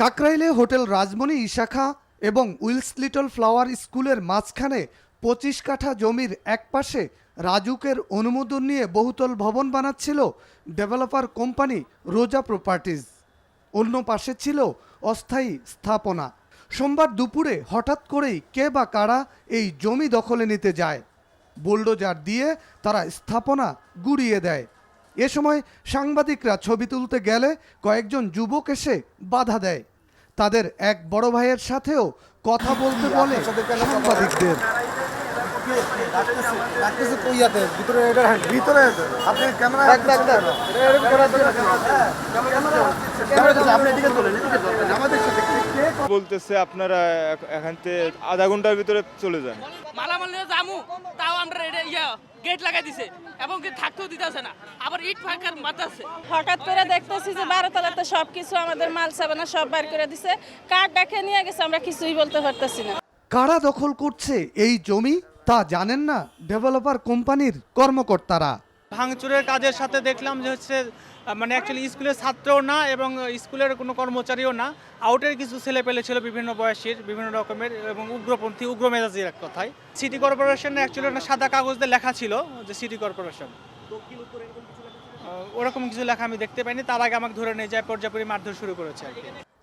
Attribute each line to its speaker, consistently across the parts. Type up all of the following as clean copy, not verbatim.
Speaker 1: কাকরাইলে hotel Rajmani ইশাখা এবং Wills little flower স্কুলের মাঝখানে ২৫ কাঠা জমির একপাশে রাজুকের অনুমোদন নিয়ে বহুতল ভবন বানাচ্ছিল ডেভেলপার কোম্পানি রোজা প্রপার্টিজ। অন্য পাশে ছিল অস্থায়ী স্থাপনা। সোমবার দুপুরে হঠাৎ করেই কে বা কারা এই জমি দখলে নিতে যায়। বুলডোজার দিয়ে তারা স্থাপনা গুড়িয়ে দেয়। এ সময় সাংবাদিকরা ছবি তুলতে গেলে কয়েকজন যুবক এসে বাধা দেয়। তাদের এক বড় ভাইয়ের সাথেও কথা বলতে বলে সাংবাদিকদের।
Speaker 2: বলতেছে আপনারা এখান থেকে আধা ঘন্টার ভিতরে চলে যান।
Speaker 3: মালামাল নিয়ে যামু, তাও আমরা গেট লাগাই দিছে এবং থাকতেও দিতেছে না, আবার ইট ফাঁকার মাথাছে।
Speaker 4: হঠাৎ করে দেখতেছি যে 12 তলাতে সবকিছু আমাদের মাল সাবানা সব বাইর করে দিছে, কার ডাকে নিয়ে গেছে আমরা কিছুই বলতে পারতেছি না।
Speaker 1: কারা দখল করছে এই জমি তা জানেন না ডেভেলপার কোম্পানির কর্মকর্তারা।
Speaker 5: ভাঙচুরের কাজের সাথে দেখলাম যে হচ্ছে মানে অ্যাকচুয়ালি স্কুলের ছাত্রও না এবং স্কুলের কোনো কর্মচারীও না, আউটের কিছু ছেলে পেলে ছিল বিভিন্ন বয়সের বিভিন্ন রকমের এবং উগ্রপন্থী উগ্র মেজাজির এক কথায়। সিটি কর্পোরেশনে অ্যাকচুয়ালি একটা সাদা কাগজ দিয়ে লেখা ছিল যে সিটি কর্পোরেশন, ওরকম কিছু লেখা আমি দেখতে পাইনি। তার আগে আমাকে ধরে নিয়ে যায় পর্যায়ক্রমে মারধর শুরু করেছে আর কি।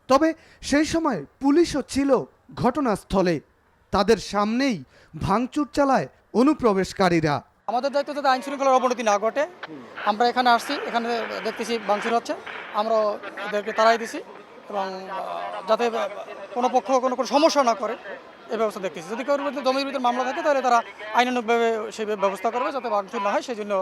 Speaker 1: তবে সেই সময় পুলিশও ছিল ঘটনাস্থলে। তাদের সামনেই ভাঙচুর চালায় অনুপ্রবেশকারীরা।
Speaker 6: আমাদের দায়িত্ব যাতে আইন শৃঙ্খলার অবনতি না ঘটে। আমরা এখানে আসছি, এখানে দেখতেছি ভাঙচুর হচ্ছে, আমরা এদেরকে তাড়াই দিছি এবং যাতে কোনো পক্ষ কোনো সমস্যা না করে এই ব্যবস্থা দেখতেছি। যদি কারোর মধ্যে জমির ভিতরে মামলা থাকে তাহলে তারা আইনানুগভাবে সেই ব্যবস্থা করবে যাতে ভাঙচুর না হয়, সেই জন্য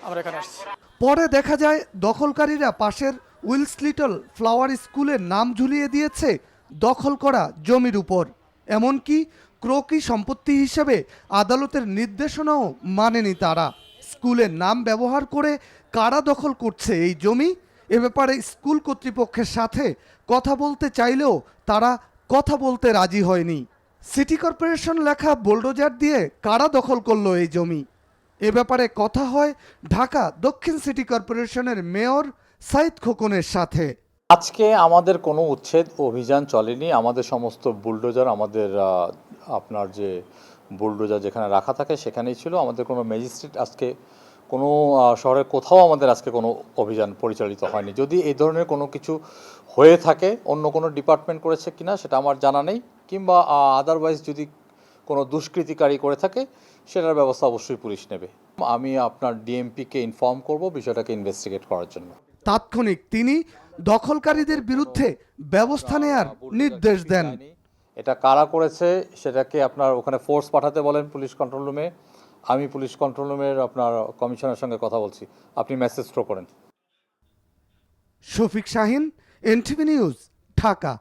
Speaker 6: আমরা এখানে আসছি।
Speaker 1: পরে দেখা যায় দখলকারীরা পাশের উইলস লিটল ফ্লাওয়ার স্কুলের নাম ঝুলিয়ে দিয়েছে দখল করা জমির উপর। এমনকি ক্রোকি সম্পত্তি হিসেবে আদালতের নির্দেশনাও মানেনি তারা। স্কুলের নাম ব্যবহার করে কারা দখল করছে এই জমি এ ব্যাপারে স্কুল কর্তৃপক্ষের সাথে কথা বলতে চাইলেও তারা কথা বলতে রাজি হয়নি। সিটি কর্পোরেশন লেখা বুলডোজার দিয়ে কারা দখল করলো এই জমি এ ব্যাপারে কথা হয় ঢাকা দক্ষিণ সিটি কর্পোরেশনের মেয়র সাইদ খোকনের সাথে।
Speaker 7: আজকে আমাদের কোনো উচ্ছেদ অভিযান চলেনি। আমাদের সমস্ত বুলডোজার আমাদের আপনার যে বুলডোজার যেখানে রাখা থাকে সেখানেই ছিল। আমাদের কোনো ম্যাজিস্ট্রেট আজকে কোনো শহরের কোথাও আমাদের আজকে কোনো অভিযান পরিচালিত হয়নি। যদি এই ধরনের কোনো কিছু হয়ে থাকে অন্য কোনো ডিপার্টমেন্ট করেছে কিনা সেটা আমার জানা নেই, কিংবা আদারওয়াইজ যদি কোনো দুষ্কৃতিকারী করে থাকে সেটার ব্যবস্থা অবশ্যই পুলিশ নেবে। আমি আপনার ডিএমপিকে ইনফর্ম করব বিষয়টাকে ইনভেস্টিগেট করার জন্য।
Speaker 1: তাৎক্ষণিক তিনি দখলকারীদের বিরুদ্ধে ব্যবস্থা নেয়ার নির্দেশ দেন।
Speaker 7: এটা কারা করেছে সেটাকে আপনার ওখানে ফোর্স পাঠাতে বলেন পুলিশ কন্ট্রোল রুমে। আমি পুলিশ কন্ট্রোল রুমের আপনার কমিশনারের সঙ্গে কথা বলছি, আপনি মেসেজ থ্রো করেন।
Speaker 1: Shafiq Shahin, NTV news, Dhaka.